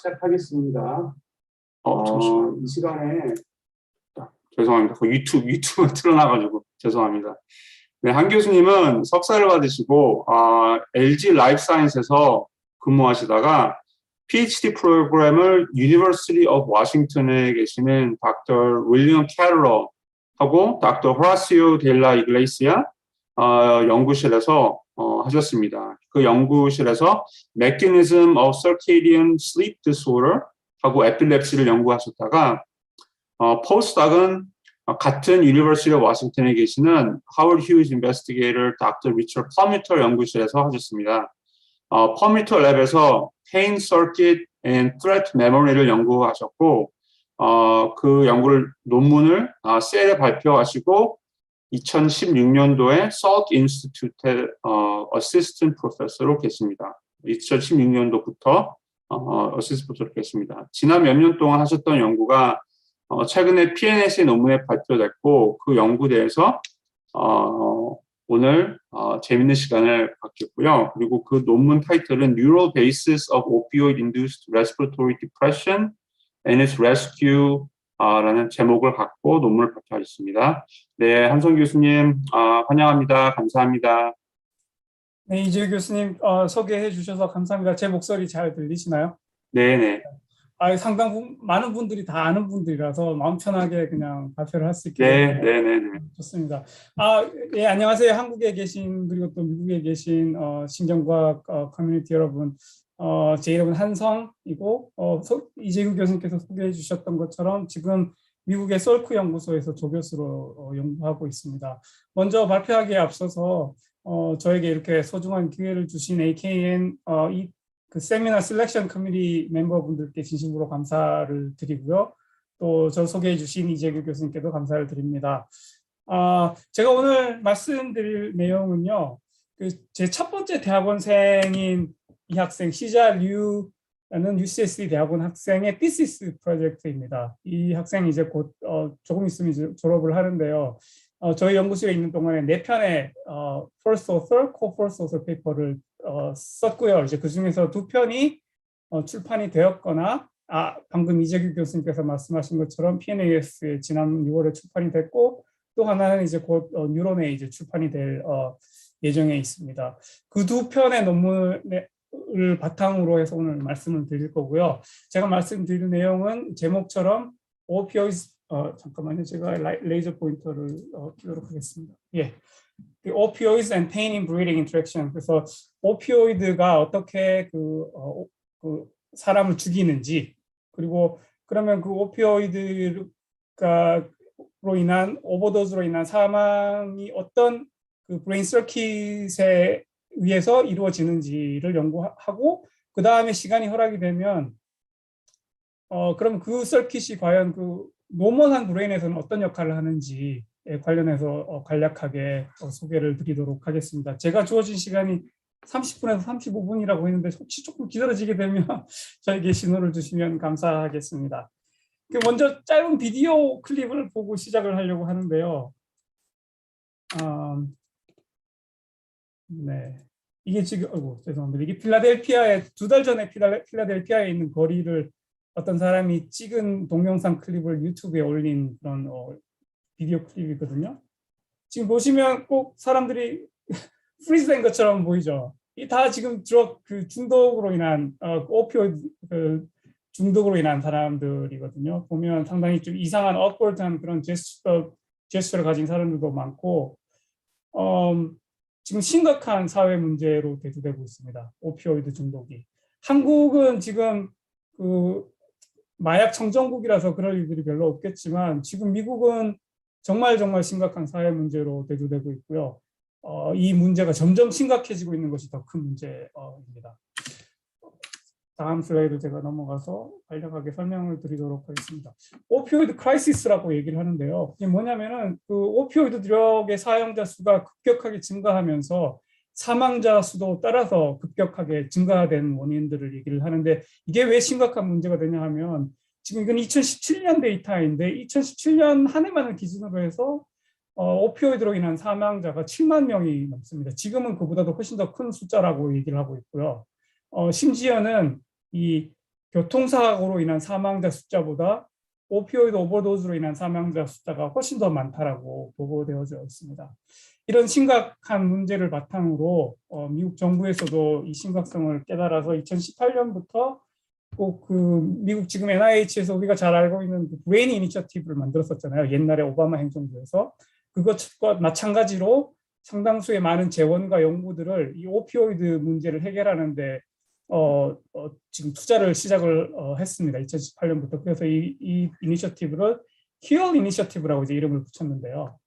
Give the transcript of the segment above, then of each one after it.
시작하겠습니다. 잠시만요. 이 시간에 죄송합니다. 유튜브 틀어놔가지고 죄송합니다. 네, 한 교수님은 석사를 받으시고 LG 라이프 사이언스에서 근무하시다가 PhD 프로그램을 University of Washington에 계시는 닥터 윌리엄 캐럴러하고 닥터 호라시오 델라 이글레시아 연구실에서 하셨습니다. 그 연구실에서 Mechanism of Circadian Sleep Disorder 하고 에필랩시를 연구하셨다가 포스닥은 같은 University of Washington에 계시는 Howard Hughes Investigator Dr. Richard Perlmutter 연구실에서 하셨습니다. 퍼뮤터 랩에서 Pain Circuit and Threat Memory를 연구하셨고 그 논문을 셀에 발표하시고 2016년도에 Salk Institute Assistant Professor로 계십니다. 2016년도부터 Assistant Professor로 계십니다. 지난 몇 년 동안 하셨던 연구가 최근에 PNAS 논문에 발표됐고 그 연구대에서 오늘 재밌는 시간을 갖겠고요. 그리고 그 논문 타이틀은 Neural Basis of Opioid-Induced Respiratory Depression and its Rescue 라는 제목을 갖고 논문을 발표하셨습니다. 네, 한성 교수님 환영합니다. 감사합니다. 네, 이재 교수님 소개해 주셔서 감사합니다. 제 목소리 잘 들리시나요? 네네. 상당 많은 분들이 다 아는 분들이라서 마음 편하게 그냥 발표를 할 수 있게 네네네. 좋습니다. 예, 안녕하세요. 한국에 계신 그리고 또 미국에 계신 신경과학 커뮤니티 여러분. 제 이름은 한성이고 이재규 교수님께서 소개해 주셨던 것처럼 지금 미국의 솔크 연구소에서 조교수로 연구하고 있습니다. 먼저 발표하기에 앞서서 저에게 이렇게 소중한 기회를 주신 AKN 그 세미나 셀렉션 커뮤니티 멤버분들께 진심으로 감사를 드리고요. 또 저 소개해 주신 이재규 교수님께도 감사를 드립니다. 제가 오늘 말씀드릴 내용은요. 제 첫 번째 대학원생인 이 학생 시자 류라는 UCSD 대학원 학생의 thesis 프로젝트입니다. 이 학생이 이제 곧 조금 있으면 이제 졸업을 하는데요. 저희 연구실에 있는 동안에 4편의 first author, co-first author 페이퍼를 썼고요. 이제 그 중에서 2편이 출판이 되었거나 방금 이재규 교수님께서 말씀하신 것처럼 PNAS에 지난 6월에 출판이 됐고 또 하나는 이제 곧 뉴런에 이제 출판이 될 예정에 있습니다. 그 2편의 논문을 바탕으로 해서 오늘 말씀을 드릴 거고요. 제가 말씀드릴 내용은 제목처럼 opioids 잠깐만요. 제가 레이저 포인터를 켜도록 하겠습니다. 예. opioids and pain in breathing interaction. 그래서 오피오이드가 어떻게 그 사람을 죽이는지 그리고 그러면 그 오피오이드로 인한 오버도즈로 인한 사망이 어떤 그 브레인 서킷에 의해서 이루어지는지를 연구하고 그 다음에 시간이 허락이 되면 그럼 그 서킷이 과연 그 노멀한 브레인에서는 어떤 역할을 하는지에 관련해서 간략하게 소개를 드리도록 하겠습니다. 제가 주어진 시간이 30분에서 35분이라고 했는데 혹시 조금 기다려지게 되면 저에게 신호를 주시면 감사하겠습니다. 먼저 짧은 비디오 클립을 보고 시작을 하려고 하는데요. 네, 이게 지금 죄송합니다. 이게 필라델피아에 2달 전에 필라델피아에 있는 거리를 어떤 사람이 찍은 동영상 클립을 유튜브에 올린 그런 비디오 클립이거든요. 지금 보시면 꼭 사람들이 프리즈된 것처럼 보이죠. 이 다 지금 그 중독으로 인한 오피오이드 중독으로 인한 사람들이거든요. 보면 상당히 좀 이상한 awkward한 그런 제스처를 가진 사람들도 많고 지금 심각한 사회 문제로 대두되고 있습니다. 오피오이드 중독이. 한국은 지금 그 마약 청정국이라서 그럴 일들이 별로 없겠지만 지금 미국은 정말 심각한 사회 문제로 대두되고 있고요. 이 문제가 점점 심각해지고 있는 것이 더 큰 문제입니다. 다음 슬라이드 제가 넘어가서 간략하게 설명을 드리도록 하겠습니다. 오피오이드 크라이시스라고 얘기를 하는데요. 이게 뭐냐면은 그 오피오이드 드럭의 사용자 수가 급격하게 증가하면서 사망자 수도 따라서 급격하게 증가된 원인들을 얘기를 하는데 이게 왜 심각한 문제가 되냐 하면 지금 이건 2017년 데이터인데 2017년 한 해만을 기준으로 해서 오피오이드로 인한 사망자가 7만 명이 넘습니다. 지금은 그보다도 훨씬 더 큰 숫자라고 얘기를 하고 있고요. 심지어는 이 교통사고로 인한 사망자 숫자보다 오피오이드 오버도즈로 인한 사망자 숫자가 훨씬 더 많다라고 보고되어져 있습니다. 이런 심각한 문제를 바탕으로 미국 정부에서도 이 심각성을 깨달아서 2018년부터 꼭 그 미국 지금 NIH에서 우리가 잘 알고 있는 그 브레인 이니셔티브를 만들었었잖아요. 옛날에 오바마 행정부에서. 그것과 마찬가지로 상당수의 많은 재원과 연구들을 이 오피오이드 문제를 해결하는데 지금 투자를 시작을 했습니다. 2018년부터. 그래서 이 이니셔티브를 Heal 이니셔티브라고 이제 이름을 붙였는데요.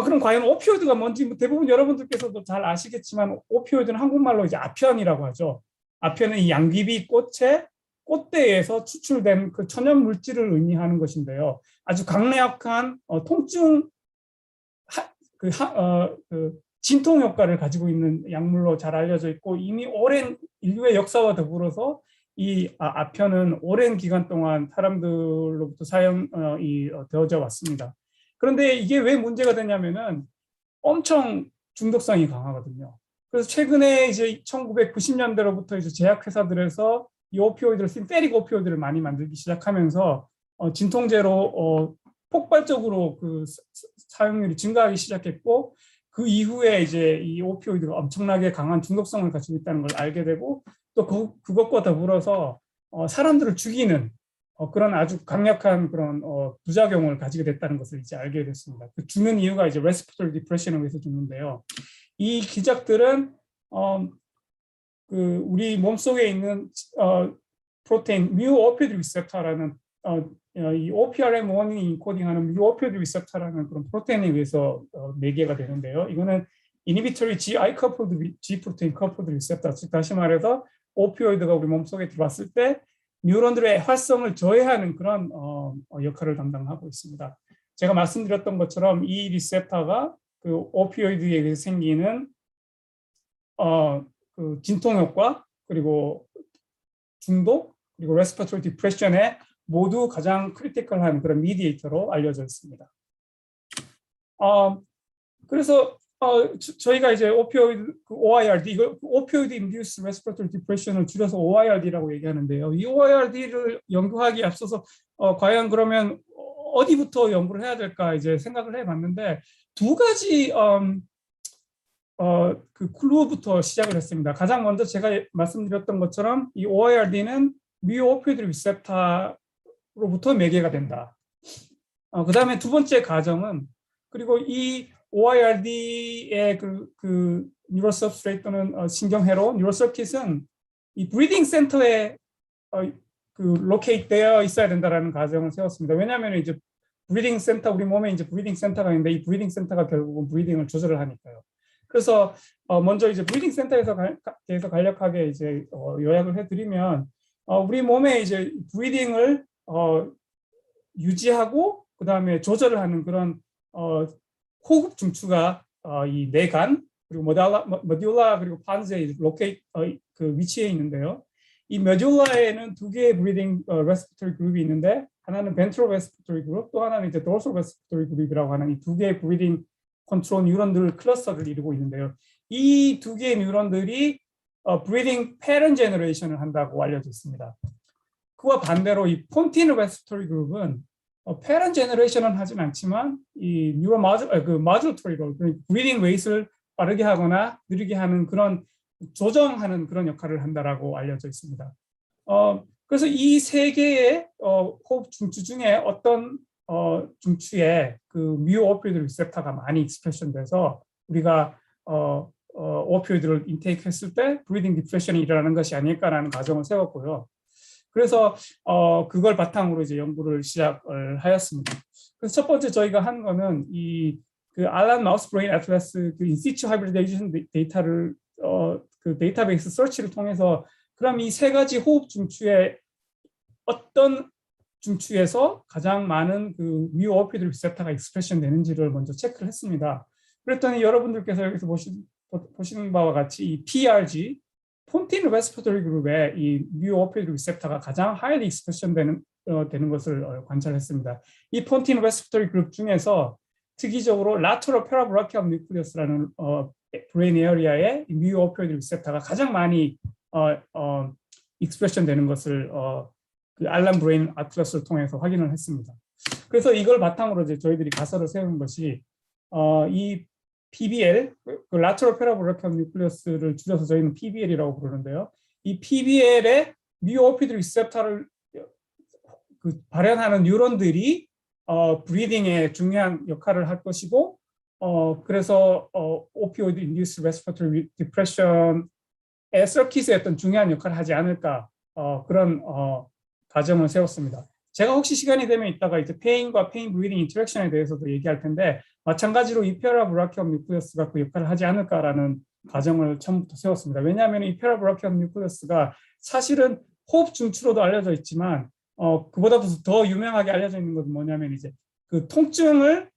그럼 과연 오피오이드가 뭔지 대부분 여러분들께서도 잘 아시겠지만 오피오이드는 한국말로 이제 아편이라고 하죠. 아편은 이 양귀비 꽃의 꽃대에서 추출된 그 천연 물질을 의미하는 것인데요. 아주 강력한 통증 진통 효과를 가지고 있는 약물로 잘 알려져 있고 이미 오랜 인류의 역사와 더불어서 이 아편은 오랜 기간 동안 사람들로부터 사용이 되어져 왔습니다. 그런데 이게 왜 문제가 되냐면은 엄청 중독성이 강하거든요. 그래서 최근에 이제 1990년대로부터 이제 제약회사들에서 이 오피오이드를 신테릭 오피오이드를 많이 만들기 시작하면서 진통제로 폭발적으로 그 사용률이 증가하기 시작했고 그 이후에 이제 이 오피오이드가 엄청나게 강한 중독성을 가지고 있다는 걸 알게 되고 또 그것과 더불어서 사람들을 죽이는 그런 아주 강력한 그런 부작용을 가지게 됐다는 것을 이제 알게 됐습니다. 그 죽는 이유가 이제 respiratory depression에 의해서 죽는데요. 이 기적들은 그 우리 몸속에 있는 프로테인 뮤오피오이드 리셉터라는 이 OPRM1이 인코딩하는 뮤오피오이드 리셉터라는 그런 프로테인에 의해서 매개가 되는데요. 이거는 inhibitory GI coupled G 프로테인 coupled receptor, 즉 다시 말해서 오피오이드가 우리 몸속에 들어왔을 때 뉴런들의 활성을 저해하는 그런 역할을 담당하고 있습니다. 제가 말씀드렸던 것처럼 이 리셉터가 그 오피오이드에 의해서 생기는 그 진통 효과 그리고 중독 그리고 레스피레토리 디프레션에 모두 가장 크리티컬한 그런 미디에이터로 알려져 있습니다. 그래서 저희가 이제 오피오이드 그 OIRD 이거 오피오이드 인듀스 레스피레토리 디프레션을 줄여서 OIRD라고 얘기하는데요. 이 OIRD를 연구하기에 앞서서 과연 그러면 어디부터 연구를 해야 될까 이제 생각을 해봤는데 두 가지 그 클루부터 시작을 했습니다. 가장 먼저 제가 말씀드렸던 것처럼 이 OIRD는 뮤오피오이드 리셉터로부터 매개가 된다. 그 다음에 두 번째 가정은 그리고 이 OIRD의 그 뉴럴 서브스트레이트 또는 신경회로 뉴럴 서킷은 이 브리딩 센터에 그 로케이트 되어 있어야 된다라는 가정을 세웠습니다. 왜냐하면 이제 브리딩 센터 우리 몸에 이제 브리딩 센터가 있는데 이 브리딩 센터가 결국은 브리딩을 조절을 하니까요. 그래서 먼저 이제 브리딩 센터에서 대해서 간략하게 이제 요약을 해드리면 우리 몸에 이제 브리딩을 유지하고 그 다음에 조절을 하는 그런 호흡 중추가 이 뇌간 그리고 메듈라 그리고 판즈에 로케이트 그 위치에 있는데요. 이 메듈라에는 두 개의 브리딩 레스피레토리 그룹이 있는데 하나는 벤트럴 레스피레토리 그룹 또 하나는 이제 도르설 레스피레토리 그룹이라고 하는 이 두 개의 브리딩 컨트롤 뉴런들 클러스터를 이루고 있는데요. 이 두 개의 뉴런들이 브리딩 패런 제너레이션을 한다고 알려져 있습니다. 그와 반대로 이 폰틴 레스피레토리 그룹은 패런 제너레이션은 하진 않지만 이 뉴로 마듈토리 롤, 브리딩 웨이트를 빠르게 하거나 느리게 하는 그런 조정하는 그런 역할을 한다라고 알려져 있습니다. 그래서 이 세 개의 호흡 중추 중에 어떤 중추에 그 뮤오피오이드 리셉터가 많이 익스프레션 돼서 우리가 오피오이드를 인테이크했을 때 브리딩 디프레션이 일어나는 것이 아닐까라는 가정을 세웠고요. 그래서 그걸 바탕으로 이제 연구를 시작을 하였습니다. 그래서 첫 번째 저희가 한 거는 그 알란 마우스 브레인 애틀라스 그 인시추 하이브리데이션 데이터를 그 데이터베이스 서치를 통해서 그럼 이 세 가지 호흡 중추에 어떤 중추에서 가장 많은 그 뮤오피오이드 리셉터가 익스프레션 되는지를 먼저 체크를 했습니다. 그랬더니 여러분들께서 여기서 보시는 바와 같이 이 PRG 폰틴 레스피레토리 그룹의 이 뮤오피오이드 리셉터가 가장 하이리 익스프레션 되는 것을 관찰했습니다. 이 폰틴 레스피레토리 그룹 중에서 특이적으로 라테럴 패라브라키엄 뉴클리어스라는 브레인 에어리아의 뮤오피오이드 리셉터가 가장 많이 익스프레션 되는 것을 그 알람 브레인 아틀라스를 통해서 확인을 했습니다. 그래서 이걸 바탕으로 이제 저희들이 가설을 세운 것이 이 PBL, 그 Lateral Parabolic Nucleus를 줄여서 저희는 PBL이라고 부르는데요. 이 PBL의 뮤오피드 리셉터를 발현하는 뉴런들이 브리딩에 중요한 역할을 할 것이고, 그래서 오피오이드 인듀스 레스피레토리 디프레션의 서킷의 어떤 중요한 역할을 하지 않을까, 그런 가정을 세웠습니다. 제가 혹시 시간이 되면 이따가 이제 페인과 페인 브리딩 인터랙션에 대해서도 얘기할 텐데, 마찬가지로 이 페라브라키엄 뉴클레우스가 그 역할을 하지 않을까라는 가정을 처음부터 세웠습니다. 왜냐하면 이 페라브라키엄 뉴클레우스가 사실은 호흡 중추로도 알려져 있지만 그보다도 더 유명하게 알려져 있는 것은 뭐냐면 이제 그 통증을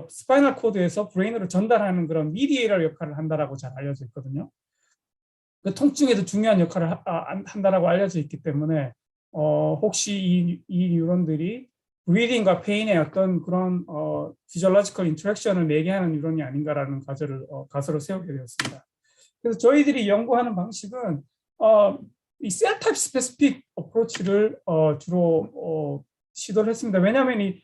스파이널 코드에서 브레인으로 전달하는 그런 미디에이터 역할을 한다라고 잘 알려져 있거든요. 그 통증에도 중요한 역할을 한다라고 알려져 있기 때문에 혹시 이 뉴런들이 브리딩과 페인의 어떤 그런 피지올로지컬 인터랙션을 매개하는 뉴런이 아닌가라는 가설을 세우게 되었습니다. 그래서 저희들이 연구하는 방식은 이 셀 타입 스페시픽 어프로치를 주로 시도를 했습니다. 왜냐하면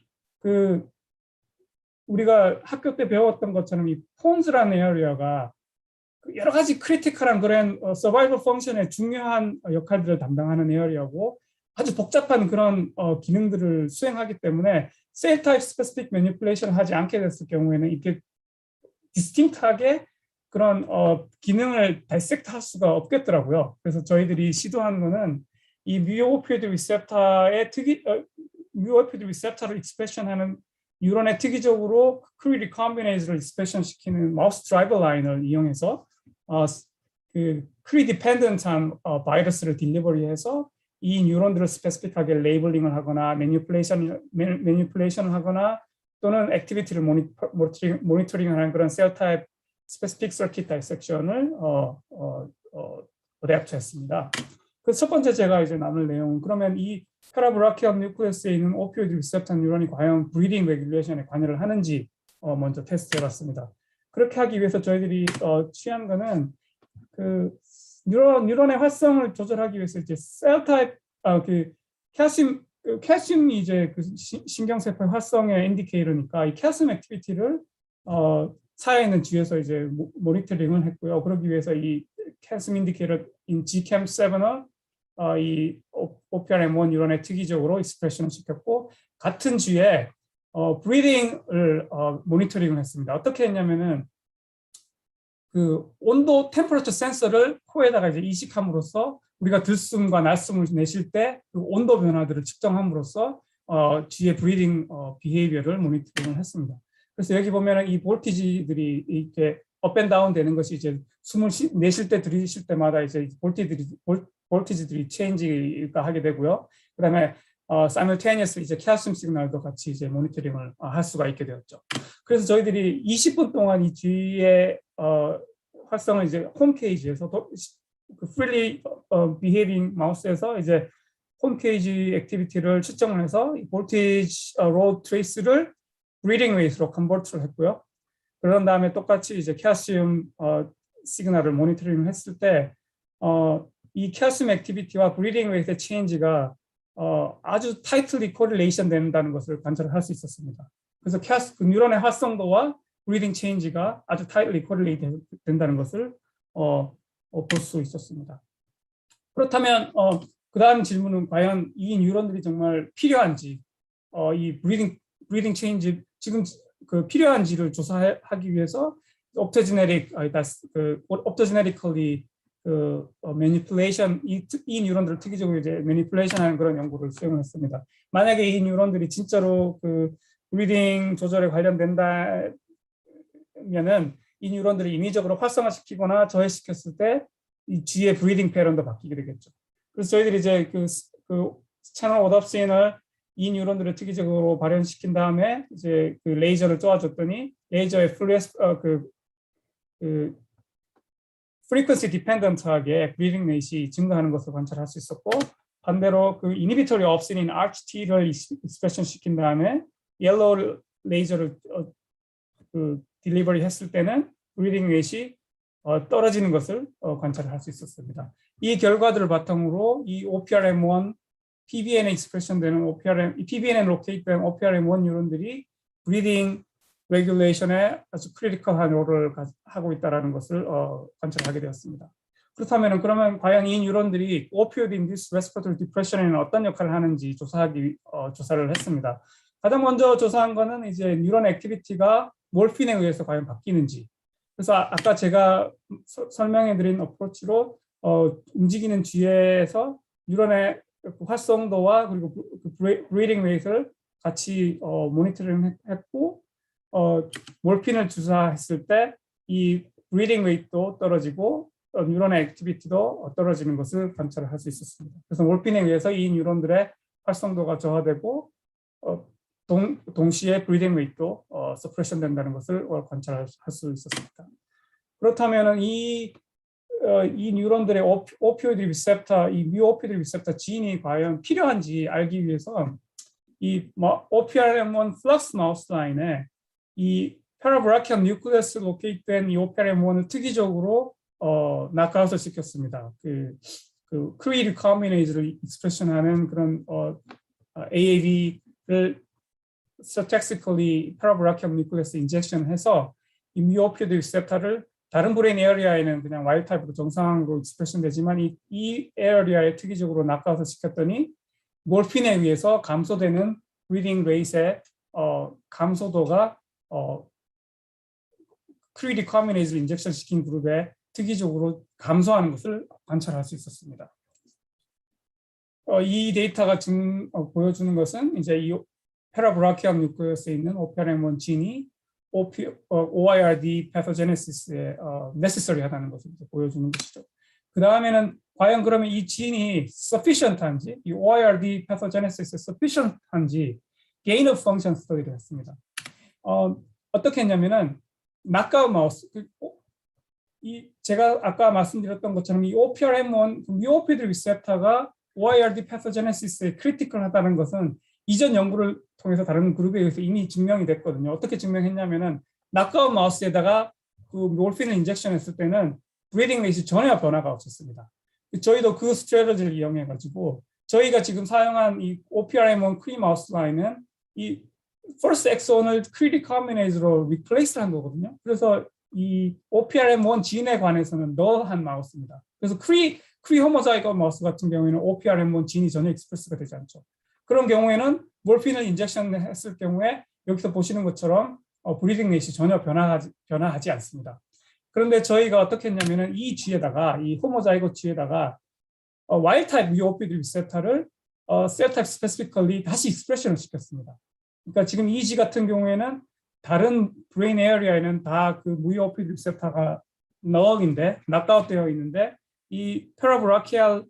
우리가 학교 때 배웠던 것처럼 이 폼즈라는 에어리어가 여러 가지 크리티컬한 그런 서바이벌 펑션의 중요한 역할들을 담당하는 에어리어고 아주 복잡한 그런 기능들을 수행하기 때문에 셀 타입 스페시픽 매니플레이션을 하지 않게 됐을 경우에는 이렇게 디스팅트하게 그런 기능을 다이섹트 할 수가 없겠더라고요. 그래서 저희들이 시도한 거는 이 뮤오피드 리셉터의 뮤오피드 리셉터를 익스프레션하는 뉴런의 특이적으로 크리 리콤비네이즈를 익스프레션 시키는 마우스 드라이버 라인을 이용해서 그 크리 디펜던트한 바이러스를 딜리버리해서 이 뉴런들을 스페시픽하게 레이블링을 하거나 매니플레이션을 하거나 또는 액티비티를 모니터링하는 그런 셀 타입 스페시픽 서킷 다이섹션을 어댑트했습니다. 그 첫 번째 제가 이제 나눌 내용은 그러면 이 페라브라키엄 뉴클레우스에 있는 오피오이드 리셉터 뉴런이 과연 브리딩 레귤레이션에 관여를 하는지 먼저 테스트해봤습니다. 그렇게 하기 위해서 저희들이 취한 거는 그 뉴런의 활성을 조절하기 위해서 이제 셀 타입 그 칼슘이 이제 그 신경세포 활성의 인디케이터니까 이 칼슘 액티비티를 사에 있는 쥐에서 이제 모니터링을 했고요. 그러기 위해서 이 칼슘 인디케이터 in GCAM7을 이 OPRM1 뉴런에 특이적으로 익스프레션을 시켰고 같은 쥐에 브리딩을 모니터링을 했습니다. 어떻게 했냐면은 그 온도 템퍼러처 센서를 코에다가 이제 이식함으로써 우리가 들숨과 날숨을 내쉴 때 그 온도 변화들을 측정함으로써 쥐의 브리딩 비헤이비어를 모니터링을 했습니다. 그래서 여기 보면은 이 볼티지들이 이렇게 업앤다운 되는 것이 이제 숨을 내쉴 때 들이쉴 때마다 이제 볼티지들이 체인지가 하게 되고요. 그다음에 simultaneously 이제 칼슘 시그널도 같이 이제 모니터링을 할 수가 있게 되었죠. 그래서 저희들이 20분 동안 이 쥐의 활성을 이제 홈페이지에서 그 freely behaving 마우스에서 이제 홈페이지 액티비티를 측정을 해서 볼티지 로드 트레이스를 브리딩 웨이트로 컨버트를 했고요. 그런 다음에 똑같이 이제 칼슘 시그널을 모니터링을 했을 때 이 칼슘 액티비티와 브리딩 웨이트의 체인지가 아주 타이틀리 코릴레이션 된다는 것을 관찰할 수 있었습니다. 그래서 그 뉴런의 활성도와 브리딩 체인지가 아주 타이틀리 코릴레이트 된다는 것을 볼 수 있었습니다. 그렇다면 그 다음 질문은 과연 이 뉴런들이 정말 필요한지 이 브리딩 체인지 지금 그 필요한지를 조사하기 위해서 optogenetically 그 매니플레이션 이 뉴런들을 특이적으로 이제 매니플레이션하는 그런 연구를 수행했습니다. 만약에 이 뉴런들이 진짜로 그 브리딩 조절에 관련된다면은 이 뉴런들을 인위적으로 활성화시키거나 저해시켰을 때 이 쥐의 브리딩 패턴도 바뀌게 되겠죠. 그래서 저희들이 이제 그 채널 오답신을 이 뉴런들을 특이적으로 발현시킨 다음에 이제 그 레이저를 쏘아줬더니 레이저의 프리퀀시 디펜던트하게 브리딩 레이트이 증가하는 것을 관찰할 수 있었고 반대로 그 이니비토리 업신인 RHT를 익스프레션 시킨 다음에 옐로우 레이저를 그 딜리버리 했을 때는 브리딩 레이트이 떨어지는 것을 관찰할 수 있었습니다. 이 결과들을 바탕으로 이 OPRM1 PBN에 익스프레션 되는 PBN에 로케이트된 OPRM1 뉴런들이 브리딩 레귤레이션에 아주 크리티컬한 롤을 하고 있다는 것을 관찰하게 되었습니다. 그렇다면 그러면 과연 이 뉴런들이 오피오이드 인듀스 레스피레토리 디프레션에는 어떤 역할을 하는지 조사를 했습니다. 가장 먼저 조사한 거는 이제 뉴런 액티비티가 몰핀에 의해서 과연 바뀌는지. 그래서 아까 제가 설명해드린 어프로치로 움직이는 쥐에서 뉴런의 활성도와 그리고 브리딩 레이트를 같이 모니터링 했고 몰핀을 주사했을 때 이 브리딩 레이트도 떨어지고 뉴런의 액티비티도 떨어지는 것을 관찰할 수 있었습니다. 그래서 몰핀에 의해서 이 뉴런들의 활성도가 저하되고 동시에 브리딩 레이트도 서프레션 된다는 것을 관찰할 수 있었습니다. 그렇다면 이 뉴런들의 오피오이드 리셉터, 이 뮤오피오이드 리셉터 지인이 과연 필요한지 알기 위해서 이 OPRM1 플럭스 마우스 라인에 이 파라브라키엄 뉴클레스 로케이트된 이 OPRM1을 특이적으로 낙아웃을 시켰습니다. 그 크리 리커미네이즈를 익스프레션하는 그런 AAV를 스택시컬리 파라브라키엄 뉴클레스 인젝션해서 이 뮤오피오이드 리셉터를 다른 브레인 에어리아에는 그냥 와일드 타입으로 정상으로 익스프레션 되지만 이 에어리아에 특이적으로 낙아웃을 시켰더니 몰핀에 의해서 감소되는 브리딩 레이트의 감소도가 크리 리커미네이즈를 인젝션 시킨 그룹에 특이적으로 감소하는 것을 관찰할 수 있었습니다. 이 데이터가 보여주는 것은 이제 이 파라브라키엄 뉴클레스에 있는 OPRM1 진이 OIRD 패토제네시스에 necessary하다는 것을 보여주는 것이죠. 그 다음에는 과연 그러면 이 진이 sufficient한지, 이 OIRD 패토제네시스에 sufficient한지 gain of function 스터디를 했습니다. 어떻게 했냐면은 낙아웃 마우스, 제가 아까 말씀드렸던 것처럼 이 OPRM1 뮤오피오이드 리셉터가 OIRD 패토제네시스에 크리티컬하다는 것은 이전 연구를 통해서 다른 그룹에 의해서 이미 증명이 됐거든요. 어떻게 증명했냐면은 낙아웃 마우스에다가 그 몰핀을 인젝션했을 때는 브리딩 레이트 전혀 변화가 없었습니다. 저희도 그 스트래터지를 이용해 가지고 저희가 지금 사용한 이 OPRM1 크리 마우스 라인은 이 first exon을 크리 리커미네이즈로 리플레이스한 거거든요. 그래서 이 OPRM1 진에 관해서는 null한 마우스입니다. 그래서 크리 호모자이거 마우스 같은 경우에는 OPRM1 진이 전혀 익스프레스가 되지 않죠. 그런 경우에는 몰핀을 인젝션했을 경우에 여기서 보시는 것처럼 브리딩 레이트 전혀 변화하지 않습니다. 그런데 저희가 어떻게 했냐면은 이 쥐에다가 이 호모자이고 쥐에다가 와일드 타입 뮤오피오이드 리셉터를 셀 타입 스페시피컬리 다시 익스프레션을 시켰습니다. 그러니까 지금 이 쥐 같은 경우에는 다른 브레인 에어리아에는 다 그 뮤오피오이드 리셉터가 null인데 낙아웃 되어 있는데 이 파라브라키알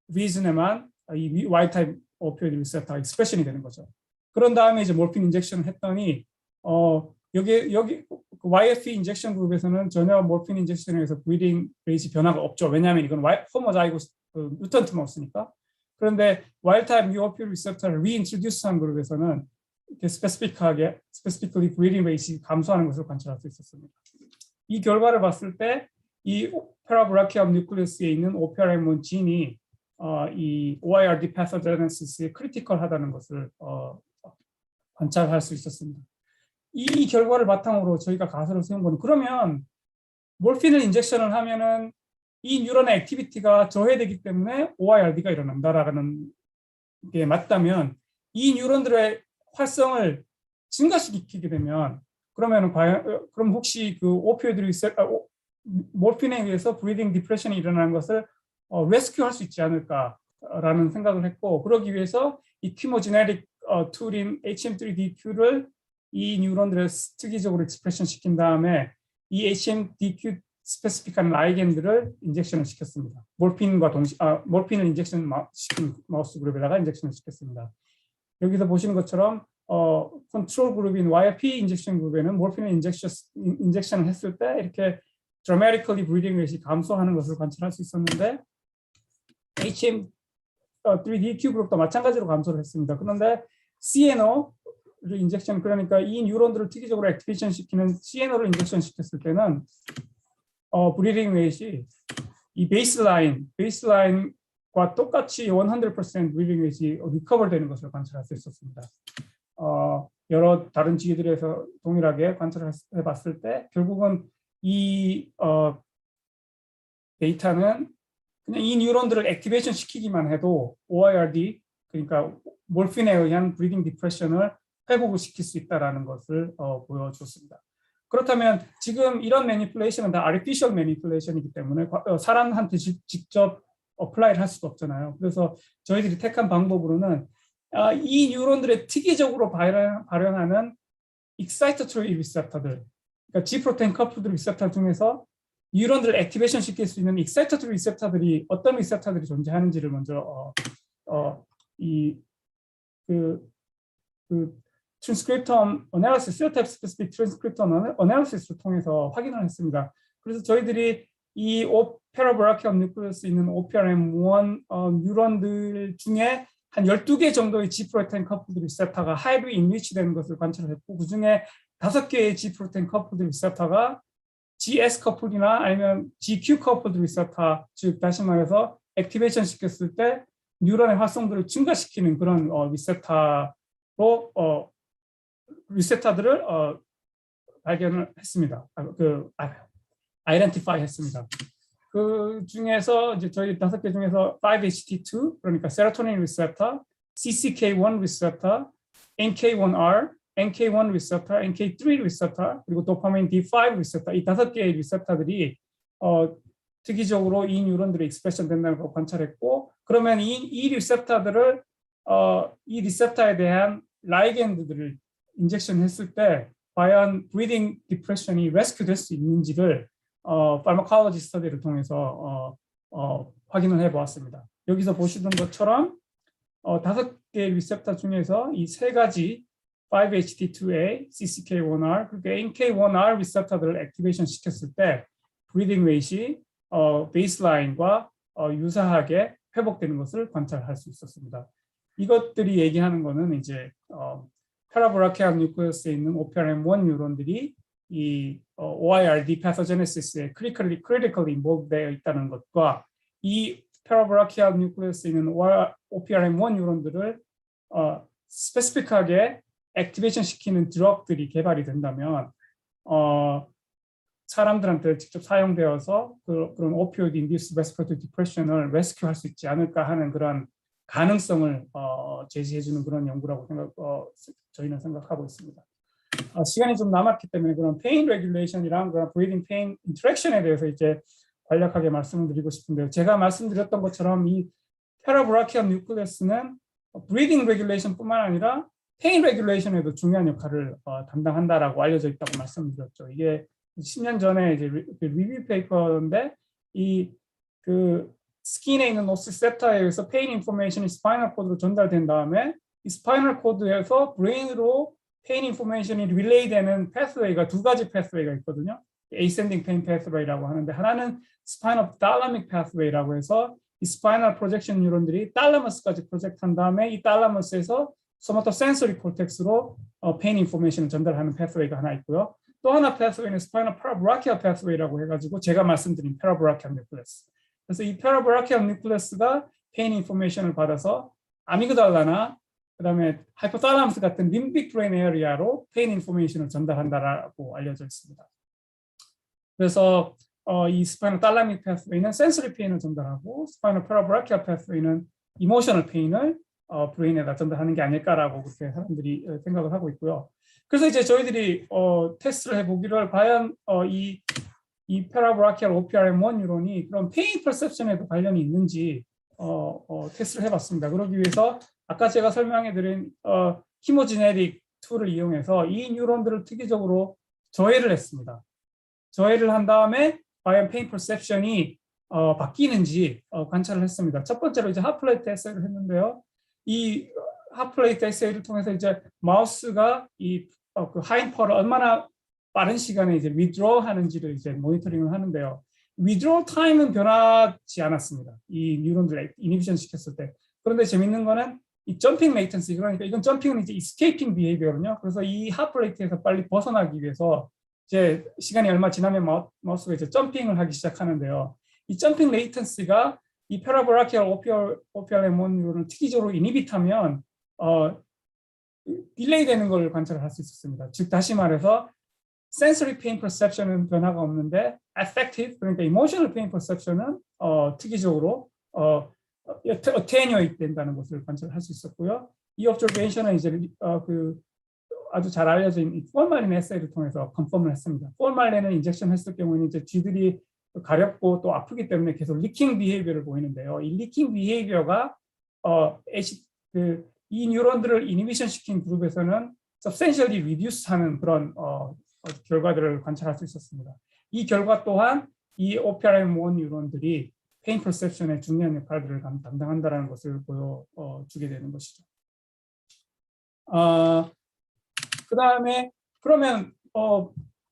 리즌에만 이 와일드 타입 오피오이드 리셉터가 익스프레션이 되는 거죠. 그런 다음에 이제 몰핀 인젝션을 했더니 여기 그 YFP 인젝션 그룹에서는 전혀 몰핀 인젝션에 의해서 브리딩 레이트 변화가 없죠. 왜냐하면 이건 호모자이고 뮤턴트 마우스니까. 그런데 와일드 타입 뮤오피오이드 리셉터를 리인트로듀스한 그룹에서는 이렇게 스페시피컬리 브리딩 레이트 감소하는 것을 관찰할 수 있었습니다. 이 결과를 봤을 때 이 파라브라키엄 뉴클레스에 있는 OPRM1 진이 이 OIRD 패토제네시스에 크리티컬하다는 것을 관찰할 수 있었습니다. 이 결과를 바탕으로 저희가 가설을 세운 건 그러면 몰핀을 인젝션을 하면은 이 뉴런의 액티비티가 저해되기 때문에 OIRD가 일어난다라는 게 맞다면 이 뉴런들의 활성을 증가시키게 되면 그러면 과연 그럼 혹시 그 오피오이드 몰핀에 의해서 브리딩 디프레션이 일어나는 것을 레스큐할 수 있지 않을까라는 생각을 했고 그러기 위해서 이 키모제네릭 툴인 HM3DQ를 이 뉴런들을 특이적으로 익스프레션 시킨 다음에 이 HMDQ 스페시픽한 라이겐들을 인젝션을 시켰습니다. 몰핀을 인젝션 시킨 마우스 그룹에다가 인젝션을 시켰습니다. 여기서 보시는 것처럼 컨트롤 그룹인 YRP 인젝션 그룹에는 몰핀을 인젝션을 했을 때 이렇게 dramatically breathing rate이 감소하는 것을 관찰할 수 있었는데 HM3DQ 그룹도 마찬가지로 감소를 했습니다. 그런데 CNO 인젝션, 그러니까 이 뉴런들을 특이적으로 액티베이션 시키는 CNO를 인젝션 시켰을 때는 브리딩 웨이트이 이 베이스라인과 똑같이 100% 브리딩 웨이트이 리커버 되는 것을 관찰할 수 있었습니다. 여러 다른 지기들에서 동일하게 관찰해 봤을 때 결국은 이 데이터는 그냥 이 뉴런들을 액티베이션 시키기만 해도 OIRD, 그러니까 몰핀에 의한 브리딩 디프레션을 회복을 시킬 수 있다는 것을 보여줬습니다. 그렇다면 지금 이런 매니플레이션은 다 artificial 매니플레이션이기 때문에 사람한테 직접 어플라이를 할 수도 없잖아요. 그래서 저희들이 택한 방법으로는 이 뉴런들의 특이적으로 발현하는 excitatory 리셉터들, 그러니까 G 프로테인 커플드 리셉터 중에서 뉴런들을 액티베이션 시킬 수 있는 excitatory 리셉터들이 어떤 리셉터들이 존재하는지를 먼저 트랜스크립톰 어널리시스, 세로타입 스페시픽 트랜스크립톰 어널리시스를 통해서 확인을 했습니다. 그래서 저희들이 이 페라브라키엄 뉴클레우스에 있는 OPRM1 뉴런들 중에 한 12개 정도의 G 프로테인 커플드 리셉터가 하이리 인리치 되는 것을 관찰했고, 그 중에 5개의 G 프로테인 커플드 리셉터가 GS 커플이나 아니면 GQ 커플드 리셉터, 즉 다시 말해서 액티베이션 시켰을 때 뉴런의 활성도를 증가시키는 그런 리셉터들을 발견을 했습니다. 아이덴티파이 했습니다. 그 중에서 이제 저희 5개 중에서 5-HT2, 그러니까 세로토닌 리셉터, CCK1 리셉터, NK1R, NK1 리셉터, NK3 리셉터, 그리고 도파민 D5 리셉터, 이 5개의 리셉터들이 특이적으로 이 뉴런들이 익스프레션 된다는 걸 관찰했고, 그러면 이 리셉터들을 이 리셉터에 대한 라이겐드들을 인젝션 했을 때 과연 브리딩 디프레션이 레스큐 될 수 있는지를 파마콜로지 스터디를 통해서 확인을 해보았습니다. 여기서 보시던 것처럼 5개의 리셉터 중에서 이 3가지 5-HT2A, CCK1R, 그리고 NK1R 리셉터들을 액티베이션 시켰을 때 브리딩 웨이트이 베이스라인과 유사하게 회복되는 것을 관찰할 수 있었습니다. 이것들이 얘기하는 거는 이제 페라브라키아 뉴클레우스에 있는 OPRM1 뉴런들이 이 OIRD 패서제네시스에 critically involved 되어 있다는 것과 이 페라브라키아 뉴클레우스에 있는 OPRM1 뉴런들을 스페시픽하게 액티베이션 시키는 드럭들이 개발이 된다면 사람들한테 직접 사용되어서 그런 오피오이드 인듀스 레스피레토리 디프레션을 레스큐할 수 있지 않을까 하는 그런 가능성을 제시해주는 그런 연구라고 저희는 생각하고 있습니다. 시간이 좀 남았기 때문에 그런 페인 레귤레이션이랑 그런 브리딩 페인 인터랙션에 대해서 이제 간략하게 말씀을 드리고 싶은데요. 제가 말씀드렸던 것처럼 이 페라브라키엄 뉴클레스는 브리딩 레귤레이션뿐만 아니라 페인 레귤레이션에도 중요한 역할을 담당한다라고 알려져 있다고 말씀드렸죠. 이게 10년 전에 이제 리뷰 페이퍼인데 그 스킨에 있는 노시셉터에 의해서 페인 인포메이션이 스파이널 코드로 전달된 다음에 이 스파이널 코드에서 브레인으로 페인 인포메이션이 릴레이 되는 패스웨이가 2가지 패스웨이가 있거든요. ascending pain pathway라고 하는데, 하나는 스파이널 달라믹 패스웨이라고 해서 이 스파이널 프로젝션 뉴런들이 달라머스까지 프로젝트한 다음에 이 달라머스에서 소마토 센서리 콜텍스로 페인 인포메이션을 전달하는 패스웨이가 하나 있고요. 또 하나 패스웨이는 스파이널 파라브라키아 패스웨이라고 해가지고 제가 말씀드린 페라브라키아 뉴클레스. 그래서 이 페라브라키아 뉴클레스가 페인 인포메이션을 받아서 아미그달라나 그다음에 하이포탈라무스 같은 림빅 브레인 에리아로 페인 인포메이션을 전달한다라고 알려져 있습니다. 그래서 이 스파이널 달라믹 패스웨이는 센서리 페인을 전달하고 스파이널 파라브라키아 패스웨이는 이모셔널 페인을 브레인에다 전달하는 게 아닐까라고 그렇게 사람들이 생각을 하고 있고요. 그래서 이제 저희들이 테스트를 해보기를 과연 이 페라브라키아 OPRM1 뉴런이 그런 페인 퍼셉션에도 관련이 있는지 테스트를 해봤습니다. 그러기 위해서 아까 제가 설명해드린 히모지네릭 툴을 이용해서 이 뉴런들을 특이적으로 저해를 했습니다. 저해를 한 다음에 과연 페인 퍼셉션이 바뀌는지 관찰을 했습니다. 첫 번째로 이제 핫플레이트 에세이를 했는데요. 이 핫플레이트 에세이를 통해서 이제 마우스가 그 하인퍼를 얼마나 빠른 시간에 이제 withdraw 하는지를 이제 모니터링을 하는데요. withdraw 타임은 변하지 않았습니다. 이 뉴런들 이니비션 시켰을 때. 그런데 재밌는 거는 이 점핑 레이턴시, 그러니까 이건 점핑은 이제 escaping behavior거든요. 그래서 이 핫브레이크에서 빨리 벗어나기 위해서 이제 시간이 얼마 지나면 마우스가 이제 점핑을 하기 시작하는데요. 이 점핑 레이턴시가 이 parabrachial OPR M1 뉴런을 특이적으로 이니빗하면 딜레이 되는 걸 관찰할 수 있었습니다. 즉 다시 말해서 sensory pain perception은 변화가 없는데 affective, 그러니까 emotional pain perception은 특이적으로 attenuate 된다는 것을 관찰할 수 있었고요. 이 observation은 이제 그 아주 잘 알려진 포멀린 에세이를 통해서 컨펌을 했습니다. 포멀린을 인젝션 했을 경우에는 이제 쥐들이 가렵고 또 아프기 때문에 계속 리킹 비헤이비어를 보이는데요. 이 리킹 비헤이비어가 이 뉴런들을 이니비션 시킨 그룹에서는 substantially reduce 하는 그런 결과들을 관찰할 수 있었습니다. 이 결과 또한 이 OPRM1 뉴런들이 페인 퍼셉션에 중요한 역할들을 담당한다는 것을 보여주게 되는 것이죠. 그 다음에 그러면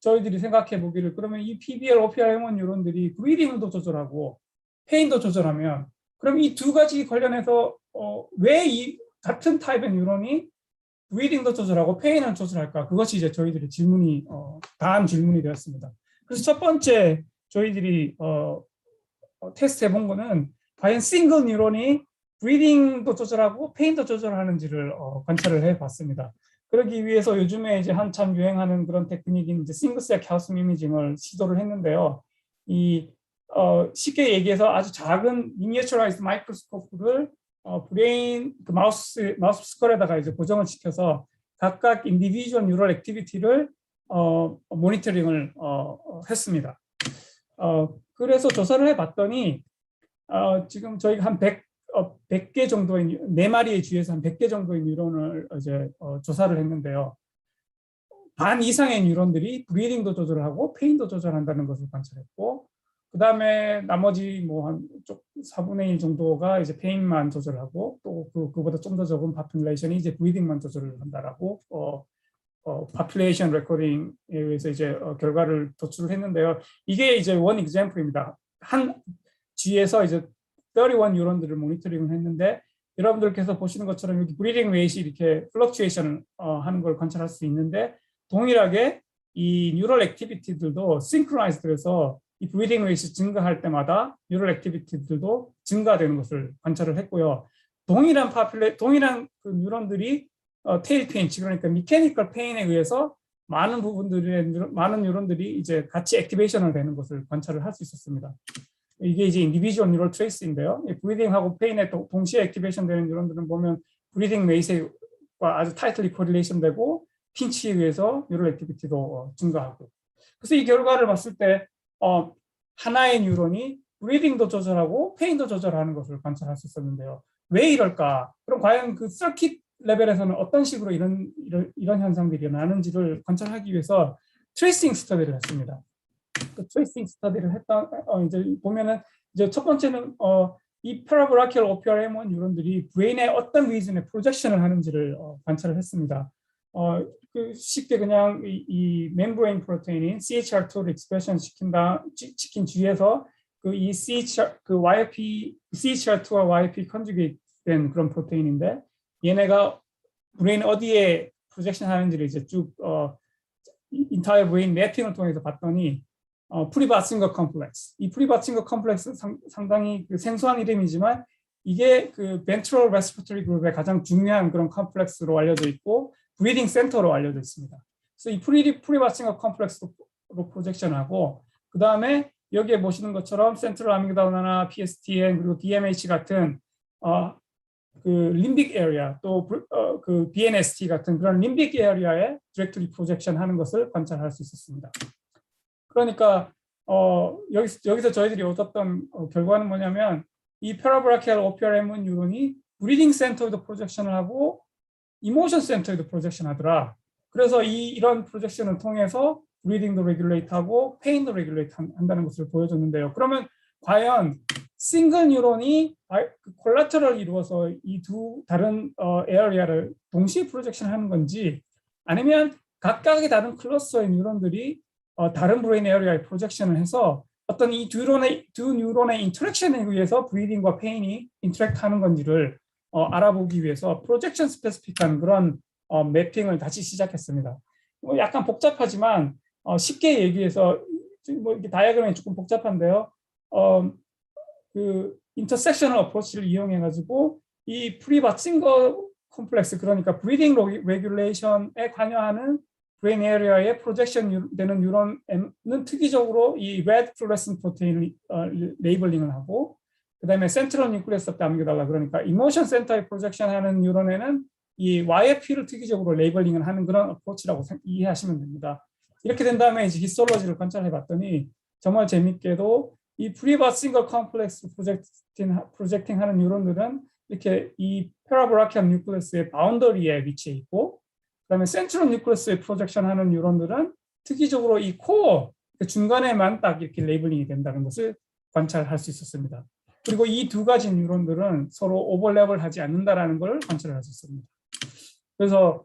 저희들이 생각해 보기를, 그러면 이 PBL, OPRM1 뉴런들이 브리딩도 조절하고 페인도 조절하면 그럼 이 두 가지 관련해서 왜 이 같은 타입의 뉴런이 브리딩도 조절하고 페인을 조절할까? 그것이 이제 저희들의 질문이 다음 질문이 되었습니다. 그래서 첫 번째 저희들이 테스트 해본 거는 과연 싱글 뉴런이 브리딩도 조절하고 페인도 조절하는지를 관찰을 해봤습니다. 그러기 위해서 요즘에 이제 한참 유행하는 그런 테크닉인 이제 싱글셀 칼슘 이미징을 시도를 했는데요. 쉽게 얘기해서 아주 작은 미니어처라이즈 마이크로스코프를 브레인 그 마우스 스컬에다가 이제 고정을 시켜서 각각 인디비주얼 뉴럴 액티비티를 모니터링을 했습니다. 그래서 조사를 해봤더니 지금 저희가 한 100개 정도의 4마리의 쥐에서 한 100개 정도의 뉴런을 이제 조사를 했는데요. 반 이상의 뉴런들이 브리딩도 조절하고 페인도 조절한다는 것을 관찰했고, 그 다음에 나머지 뭐 한 4분의 1 정도가 이제 페인만 조절하고 또 그보다 좀 더 적은 파퓰레이션이 이제 브리딩만 조절을 한다라고 파퓰레이션 레코딩에 의해서 이제 결과를 도출을 했는데요. 이게 이제 원 example입니다. 한 쥐에서 이제 31 뉴런들을 모니터링을 했는데, 여러분들께서 보시는 것처럼 여기 브리딩 웨이트이 이렇게 플럭추에이션을 하는 걸 관찰할 수 있는데, 동일하게 이 뉴럴 액티비티들도 싱크로나이즈돼서 이 브리딩 웨이트 증가할 때마다 뉴럴 액티비티들도 증가되는 것을 관찰을 했고요. 동일한 그 뉴런들이 테일 페인, 그러니까 미케니컬 페인에 의해서 많은 뉴런들이 이제 같이 액티베이션을 되는 것을 관찰을 할 수 있었습니다. 이게 이제 인디비주얼 뉴럴 트레이스인데요. 브리딩하고 페인에 동시에 액티베이션 되는 뉴런들은 보면 브리딩 웨이트와 아주 타이틀리 코릴레이션 되고 핀치에 의해서 뉴럴 액티비티도 증가하고. 그래서 이 결과를 봤을 때 하나의 뉴런이 브리딩도 조절하고 페인도 조절하는 것을 관찰할 수 있었는데요. 왜 이럴까? 그럼 과연 그 서킷 레벨에서는 어떤 식으로 이런 현상들이 일어나는지를 관찰하기 위해서 트레이싱 스터디를 했습니다. 그 트레이싱 스터디를 했다 이제 보면은 이제 첫 번째는 이 parabrachial OPRM1 뉴런들이 브레인의 어떤 리전에 프로젝션을 하는지를 관찰을 했습니다. 쉽게 그냥 이 멤브레인 프로테인인 CHR2를 익스프레션 시킨 뒤에서 이 CHR2와 YP 컨주게이트 된 그런 프로테인인데, 얘네가 브레인 어디에 프로젝션 하는지를 이제 쭉 인타이어 브레인 매핑을 통해서 봤더니 프리바칭거 컴플렉스, 이 프리바칭거 컴플렉스 상당히 그 생소한 이름이지만 이게 그 벤트럴 레스피레토리 그룹의 가장 중요한 그런 컴플렉스로 알려져 있고 브리딩 센터로 알려져 있습니다. 그래서 이 프리바칭거 컴플렉스로 프로젝션하고, 그 다음에 여기에 보시는 것처럼 센트럴 아미그달라나 PSTN 그리고 DMH 같은 그 림빅 에리아, 또 그 BNST 같은 그런 림빅 에리아에 디렉트리 프로젝션 하는 것을 관찰할 수 있었습니다. 그러니까 여기서 저희들이 얻었던 결과는 뭐냐면, 이 parabrachial OPRM1 뉴런이 브리딩 센터에도 프로젝션을 하고 이모션 센터에도 프로젝션 하더라. 그래서 이런 프로젝션을 통해서 브리딩도 레귤레이트하고 페인도 레귤레이트 한다는 것을 보여줬는데요. 그러면 과연 싱글 뉴런이 콜라테럴을 이루어서 이 두 다른 에어리아를 동시에 프로젝션 하는 건지, 아니면 각각의 다른 클러스터의 뉴런들이 다른 브레인 에어리아에 프로젝션을 해서 어떤 이 두 뉴런의 인터랙션에 의해서 브리딩과 페인이 인터랙트 하는 건지를 알아보기 위해서 프로젝션 스페시픽한 그런 매핑을 다시 시작했습니다. 약간 복잡하지만 쉽게 얘기해서 뭐 이렇게 다이어그램이 조금 복잡한데요. 그 인터섹셔널 어프로치를 이용해 가지고 이 프리바칭거 컴플렉스, 그러니까 브리딩 레귤레이션에 관여하는 브레인 에리어의 프로젝션 되는 뉴런은 특이적으로 이 레드 플루레센트 프로테인을 레이블링을 하고, 그다음에 센트럴 뉴클리어스 오브 아미그달라, 그러니까 이모션 센터에 프로젝션하는 뉴런에는 이 YFP를 특이적으로 레이블링을 하는 그런 어프로치라고 이해하시면 됩니다. 이렇게 된 다음에 이제 히스톨로지를 관찰해 봤더니 정말 재밌게도 이 프리바 싱글 컴플렉스 프로젝팅하는 뉴런들은 이렇게 이 페라보라키안 뉴클리어스의 바운더리에 위치해 있고, 그다음에 센트럴 뉴클리어스에 프로젝션하는 뉴런들은 특이적으로 이 코어 중간에만 딱 이렇게 레이블링이 된다는 것을 관찰할 수 있었습니다. 그리고 이 두 가지 뉴런들은 서로 오버랩을 하지 않는다라는 걸 관찰할 수 있습니다. 그래서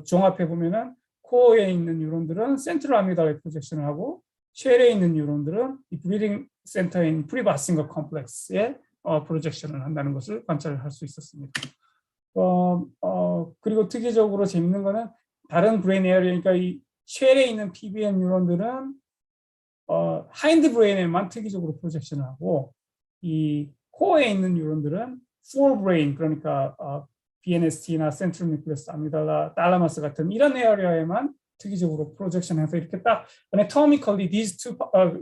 종합해 보면은 코어에 있는 뉴런들은 센트럴 아미그달라에 프로젝션을 하고, 쉘에 있는 뉴런들은 이 브리딩 센터인 프리바싱거 컴플렉스에 프로젝션을 한다는 것을 관찰할 수 있었습니다. 그리고 특이적으로 재밌는 거는 다른 브레인 에어리어, 그러니까 이 쉘에 있는 PBN 뉴런들은 하인드 브레인에만 특이적으로 프로젝션을 하고, 이 코어에 있는 뉴런들은 포어 브레인, 그러니까 BNST나 센트럴 뉴클리어스, 아미달라, 탈라마스 같은 이런 에어리어에만 특이적으로 프로젝션해서 이렇게 딱 anatomically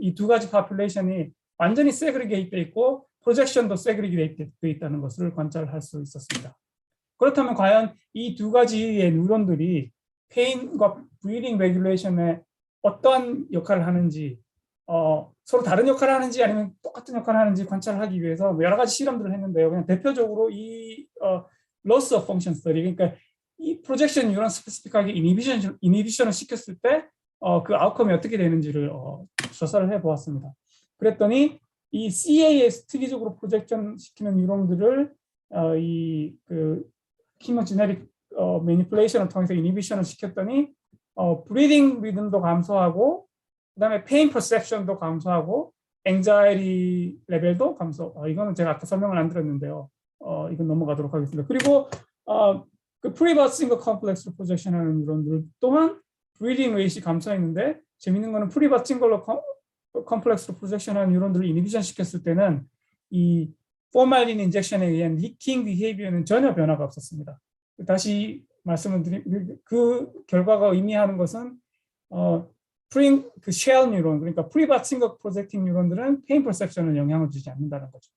이 두 가지 파퓰레이션이 완전히 세그리게이트 돼 있고 프로젝션도 세그리게이트 돼 있다는 것을 관찰할 수 있었습니다. 그렇다면 과연 이 두 가지의 뉴런들이 페인과 브리딩 레귤레이션에 어떠한 역할을 하는지, 서로 다른 역할을 하는지 아니면 똑같은 역할을 하는지 관찰하기 위해서 여러 가지 실험들을 했는데요. 그냥 대표적으로 이 loss of function study, 그러니까 이 프로젝션 뉴런 스페시픽하게 이니비션을 시켰을 때 그 아웃컴이 어떻게 되는지를 조사를 해보았습니다. 그랬더니 이 CAS 특이적으로 프로젝션 시키는 뉴런들을 이그 키모제네릭 매니플레이션을 통해서 이니비션을 시켰더니 브리딩 리듬도 감소하고, 그다음에 페인 퍼셉션도 감소하고, 앵자이티 레벨도 감소. 이거는 제가 아까 설명을 안 드렸는데요. 이건 넘어가도록 하겠습니다. 그리고 그 프리바싱거 컴플렉스로 프로젝션하는 뉴런들 또한 브리딩 레이시 감소했는데, 재밌는 거는 프리바싱거 컴플렉스로 프로젝션하는 뉴런들을 이니비션 시켰을 때는 이 포말린 인젝션에 의한 리킹 비헤이비어는 전혀 변화가 없었습니다. 다시 말씀을 드리면 그 결과가 의미하는 것은 그 쉘 뉴런, 그러니까 프리바싱거 프로젝팅 뉴런들은 페인 퍼셉션을 영향을 주지 않는다는 거죠.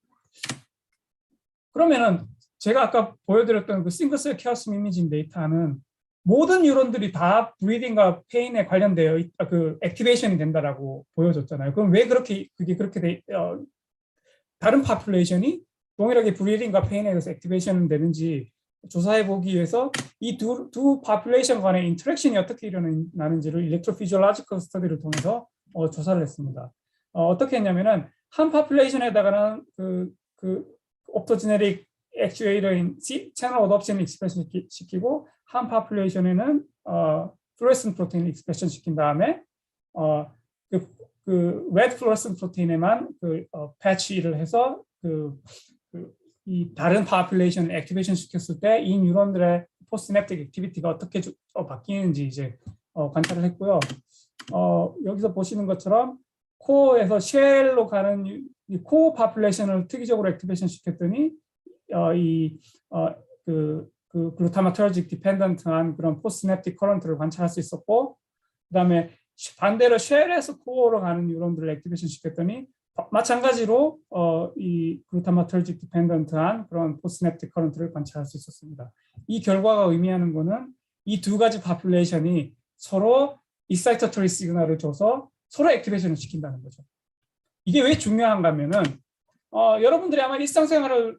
그러면은 제가 아까 보여드렸던 그 싱글셀 케어스 이미징 데이터는 모든 뉴런들이 다 브리딩과 페인에 관련되어 그 액티베이션이 된다라고 보여줬잖아요. 그럼 왜 그렇게 다른 파퓰레이션이 동일하게 브리딩과 페인에 의해서 액티베이션 되는지 조사해 보기 위해서 이 두 파퓰레이션 간의 인터랙션이 어떻게 일어나는지를 일렉트로피지올로지컬 스터디를 통해서 조사를 했습니다. 어떻게 했냐면은 한 파퓰레이션에다가는 그 옵토제네릭 액추에이터인 채널 어댑션 익스프레션 시키고, 한 파퓰레이션에는 플루레센트 프로테인 익스프레션 시킨 다음에 그 레드 플루레센트 프로테인에만 패치를 해서 이 다른 파퓰레이션을 액티베이션 시켰을 때 이 뉴런들의 포스트시냅틱 액티비티가 어떻게 바뀌는지 이제 관찰을 했고요. 여기서 보시는 것처럼 코어에서 쉘로 가는 이 코어 파퓰레이션을 특이적으로 액티베이션 시켰더니 그 글루타마터지c 디펜던트한 그런 포스트시냅틱 커런트를 관찰할 수 있었고, 그다음에 반대로 쉘에서 코어로 가는 뉴런들을 액티베이션 시켰더니 마찬가지로 이 글루타마터지c 디펜던트한 그런 포스트시냅틱 커런트를 관찰할 수 있었습니다. 이 결과가 의미하는 것은 이 두 가지 파퓰레이션이 서로 익사이터토리 시그널을 줘서 서로 액티베이션을 시킨다는 거죠. 이게 왜 중요한가 하면은 여러분들이 아마 일상생활을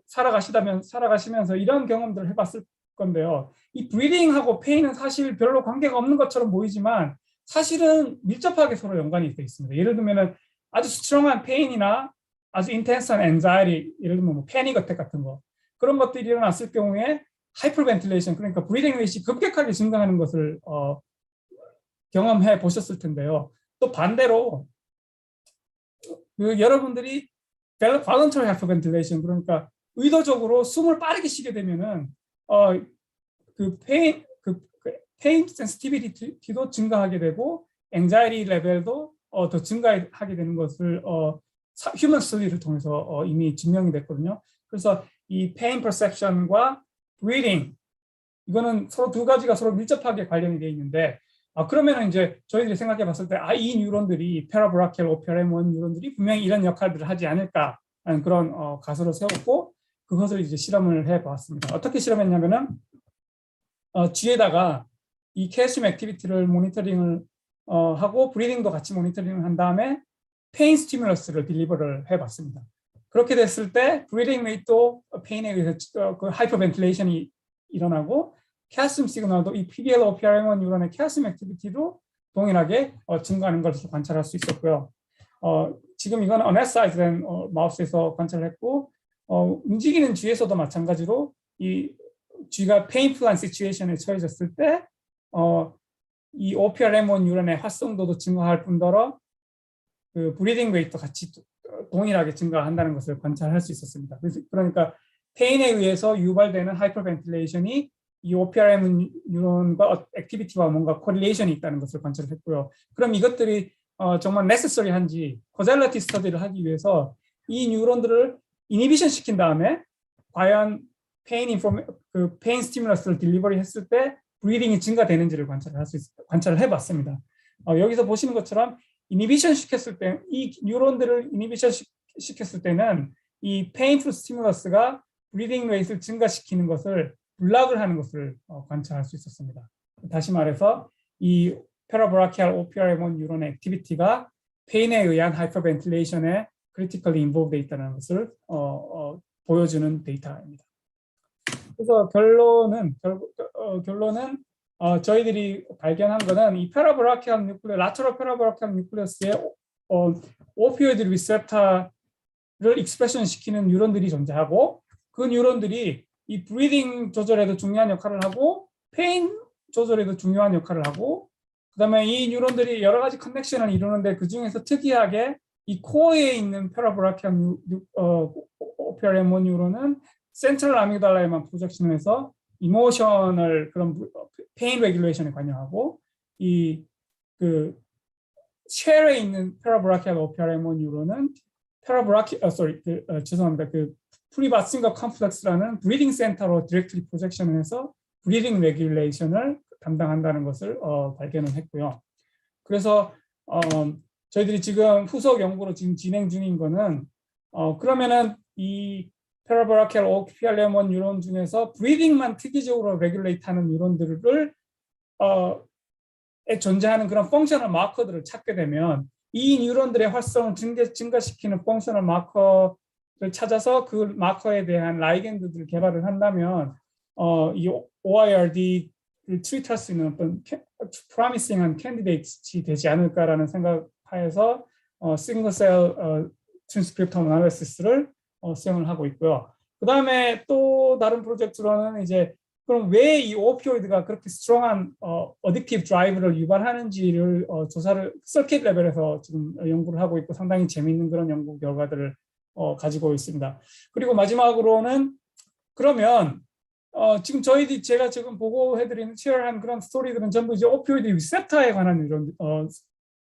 살아가시면서 이런 경험들을 해봤을 건데요. 이 브리딩하고 페인은 사실 별로 관계가 없는 것처럼 보이지만 사실은 밀접하게 서로 연관이 되어 있습니다. 예를 들면은 아주 스트롱한 페인이나 아주 인텐스한 엔자이티, 예를 들면 뭐 패닉 어택 같은 거, 그런 것들이 일어났을 경우에 하이퍼벤틸레이션, 그러니까 브리딩 레이시 급격하게 증가하는 것을 경험해 보셨을 텐데요. 또 반대로 여러분들이 voluntary hyperventilation, 그러니까 의도적으로 숨을 빠르게 쉬게 되면은 그 페인 센시티비티도 증가하게 되고 앵자이티 레벨도 더 증가하게 되는 것을 휴먼 스터디를 통해서 이미 증명이 됐거든요. 그래서 이 페인 퍼셉션과 브리딩 이거는 서로 두 가지가 서로 밀접하게 관련이 되어 있는데 그러면 이제 저희들이 생각해 봤을 때 이 뉴런들이 페라브라키얼 오피아레몬 뉴런들이 분명히 이런 역할들을 하지 않을까라는 그런 가설을 세웠고 그것을 이제 실험을 해 봤습니다. 어떻게 실험했냐면은 쥐에다가 이 칼슘 액티비티를 모니터링을 하고 브리딩도 같이 모니터링을 한 다음에 페인 스티뮬러스를 딜리버를 해봤습니다. 그렇게 됐을 때 브리딩 레이트도 페인에 의해서 그 하이퍼벤틸레이션이 일어나고 칼슘 시그널도 이 PBL OPR1 뉴런의 칼슘 액티비티도 동일하게 증가하는 것을 관찰할 수 있었고요. 지금 이건 어네사이즈된 마우스에서 관찰했고 움직이는 쥐에서도 마찬가지로 이 쥐가 페인풀한 시츄에이션에 처해졌을 때 이 OPR1 뉴런의 활성도도 증가할 뿐더러 그 브리딩 레이트도 같이 동일하게 증가한다는 것을 관찰할 수 있었습니다. 그러니까 페인에 의해서 유발되는 하이퍼벤틸레이션이 이 OPRM 뉴런과 액티비티와 뭔가 코릴레이션이 있다는 것을 관찰했고요. 그럼 이것들이 정말 necessary한지 코젤러티 스터디를 하기 위해서 이 뉴런들을 이니비션 시킨 다음에 과연 페인 스티뮬러스를 딜리버리 했을 때 브리딩이 증가되는지를 관찰을 해봤습니다. 여기서 보시는 것처럼 이니비션 시켰을 때 이 뉴런들을 이니비션 시켰을 때는 이 페인풀 스티뮬러스가 브리딩 레이트를 증가시키는 것을 블락을 하는 것을 관찰할 수 있었습니다. 다시 말해서 이 페라브라키알 OPR1 뉴런의 액티비티가 페인에 의한 하이퍼벤틸레이션에 크리티컬리 인볼브되어 있다는 것을 보여주는 데이터입니다. 그래서 결론은 저희들이 발견한 것은 이 페라브라키알 뉴클레 라테럴 페라브라키알 뉴클레스의 오피오이드 리셉터를 익스프레션 시키는 뉴런들이 존재하고 그 뉴런들이 이 브리딩 조절에도 중요한 역할을 하고 페인 조절에도 중요한 역할을 하고 그다음에 이 뉴런들이 여러 가지 커넥션을 이루는데 그 중에서 특이하게 이 코어에 있는 페라브라키알 OPR1 뉴런은 센트럴 아미그달라에만 프로젝션을 해서 이모셔널 그런 페인 레귤레이션에 관여하고 이 그 쉘에 있는 페라브라키알 OPR1 뉴런은 죄송합니다. 그 프리바싱거 컴플렉스라는 브리딩 센터로 디렉트리 프로젝션을 해서 브리딩 레귤레이션을 담당한다는 것을 발견을 했고요. 그래서 저희들이 지금 후속 연구로 지금 진행 중인 거는 그러면은 이 페라브라키알 OPR1 뉴런 중에서 브리딩만 특이적으로 레귤레이트하는 뉴런들을 존재하는 그런 펑셔널 마커들을 찾게 되면 이 뉴런들의 활성을 증가시키는 펑셔널 마커를 찾아서 그 마커에 대한 라이겐드들을 개발을 한다면 이 OIRD를 트리트할 수 있는 어떤 프로미싱한 캔디데이트이 되지 않을까라는 생각하에서 싱글셀 트랜스크립톰 애널리시스를 수행을 하고 있고요. 그 다음에 또 다른 프로젝트로는 이제 그럼 왜 이 오피오이드가 그렇게 스트롱한 어딕티브 드라이브를 유발하는지를 조사를 서킷 레벨에서 지금 연구를 하고 있고 상당히 재미있는 그런 연구 결과들을 가지고 있습니다. 그리고 마지막으로는 그러면 지금 제가 지금 보고해드리는 쉐어한 그런 스토리들은 전부 이제 오피오이드 리셉터에 관한 이런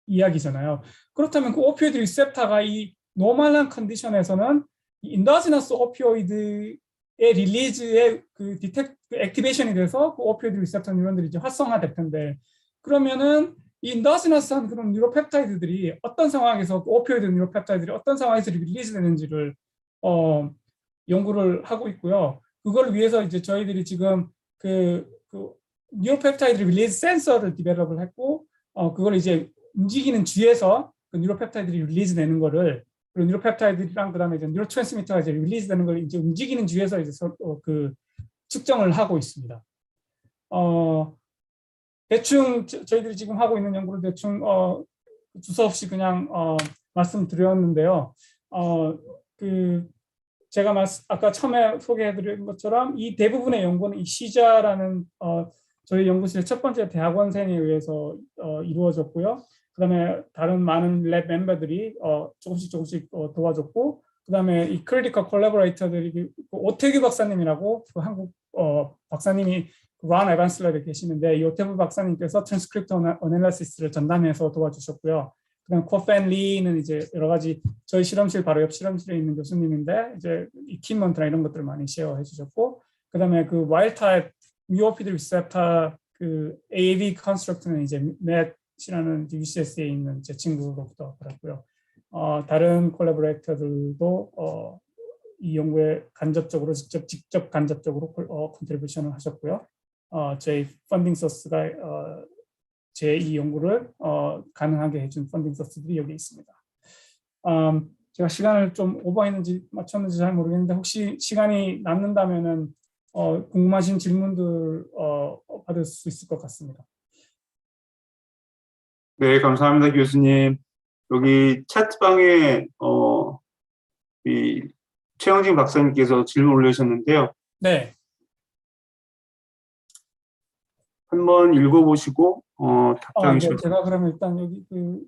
이야기잖아요. 그렇다면 그 오피오이드 리셉터가 이 노멀한 컨디션에서는 인더지너스 오피오이드의 릴리즈에 그 액티베이션이 돼서 그 오피오이드 리셉터 뉴런들이 이제 활성화될 텐데 그러면은 이 인더지너스한 그런 뉴로펩타이드들이 어떤 상황에서 그 오피오이드 뉴로펩타이드들이 어떤 상황에서 릴리즈 되는지를 연구를 하고 있고요. 그걸 위해서 이제 저희들이 지금 그 뉴로펩타이드 릴리즈 센서를 디벨롭을 했고 그걸 이제 움직이는 쥐에서 그 뉴로펩타이드들이 릴리즈 되는 거를 그리고 뉴로펩타이드랑 그다음에 이제 뉴로트랜스미터가 이제 릴리즈 되는 걸 이제 움직이는 쥐에서 이제 그 측정을 하고 있습니다. 대충 저희들이 지금 하고 있는 연구를 대충 두서없이 그냥 말씀드렸는데요. 제가 아까 처음에 소개해드린 것처럼 이 대부분의 연구는 이 시자라는 저희 연구실의 첫 번째 대학원생에 의해서 이루어졌고요. 그다음에 다른 많은 랩 멤버들이 조금씩 도와줬고 그다음에 이 크리티컬 콜라보레이터들이 그 오태규 박사님이라고 그 한국 박사님이 란 에반슬랩에 계시는데 이 오태규 박사님께서 트랜스크립트 어널리시스를 전담해서 도와주셨고요. 그다음 코펜 리는 이제 여러 가지 저희 실험실 바로 옆 실험실에 있는 교수님인데 이제 이퀴먼트나 이런 것들을 많이 쉐어해 주셨고, 그다음에 그 와일드 타입 뮤오피드 리셉터 그 AAV 컨스트럭트는 이제 맷이라는 UCS에 있는 제 친구로부터 받았고요. 다른 콜라보레이터들도 이 연구에 간접적으로 직접 간접적으로 컨트리뷰션을 하셨고요. 저희 펀딩 소스가 제 이 연구를 가능하게 해준 펀딩 소스들이 여기 있습니다. 제가 시간을 좀 오버했는지 맞췄는지 잘 모르겠는데 혹시 시간이 남는다면은 궁금하신 질문들 받을 수 있을 것 같습니다. 네, 감사합니다, 교수님. 여기 채팅방에 이 최영진 박사님께서 질문 올려주셨는데요. 네. 한번 읽어보시고 답장해 네, 주시면 제가 그러면 일단 여기 그